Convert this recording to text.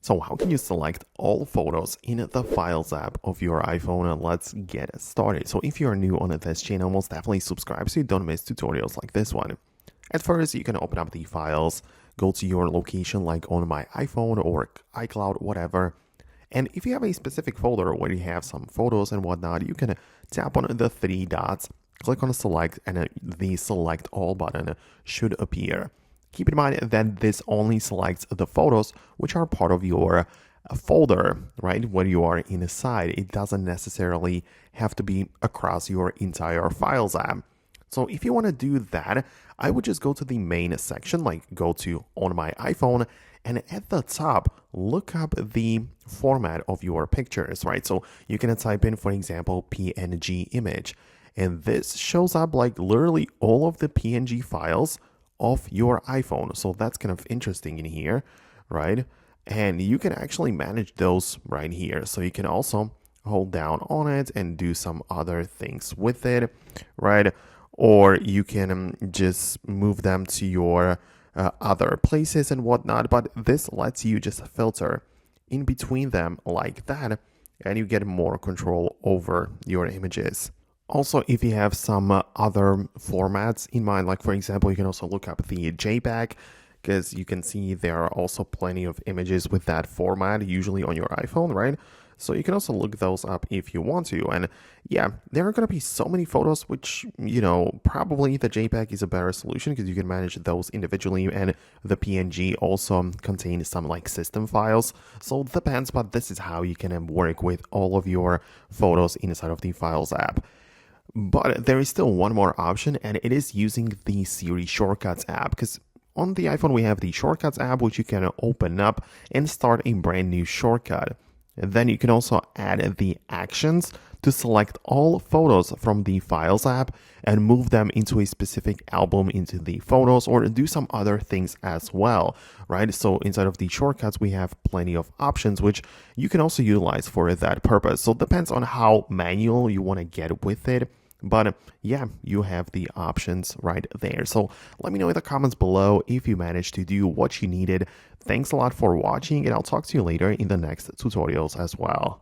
So how can you select all photos in the Files app of your iPhone? And let's get started. So if you're new on this channel, most definitely subscribe so you don't miss tutorials like this one. At first, you can open up the files, go to your location like on my iPhone or iCloud, whatever. And if you have a specific folder where you have some photos and whatnot, you can tap on the three dots, click on select, and the select all button should appear. Keep in mind that this only selects the photos which are part of your folder, right? When you are inside, it doesn't necessarily have to be across your entire Files app. So if you want to do that, I would just go to the main section, like go to on my iPhone, and at the top, look up the format of your pictures, right? So you can type in, for example, PNG image, and this shows up like literally all of the PNG files of your iPhone. So that's kind of interesting in here, right? And you can actually manage those right here. So you can also hold down on it and do some other things with it, right? Or you can just move them to your other places and whatnot. But this lets you just filter in between them like that, and you get more control over your images. Also, if you have some other formats in mind, like for example, you can also look up the JPEG, because you can see there are also plenty of images with that format, usually on your iPhone, right? So you can also look those up if you want to. And yeah, there are going to be so many photos, which, probably the JPEG is a better solution because you can manage those individually. And the PNG also contains some like system files. So it depends, but this is how you can work with all of your photos inside of the Files app. But there is still one more option, and it is using the Siri Shortcuts app, because on the iPhone we have the Shortcuts app, which you can open up and start a brand new shortcut. And then you can also add the actions to select all photos from the Files app and move them into a specific album into the photos, or do some other things as well, right? So inside of the shortcuts, we have plenty of options, which you can also utilize for that purpose. So it depends on how manual you want to get with it. But yeah, you have the options right there. So let me know in the comments below if you managed to do what you needed. Thanks a lot for watching, and I'll talk to you later in the next tutorials as well.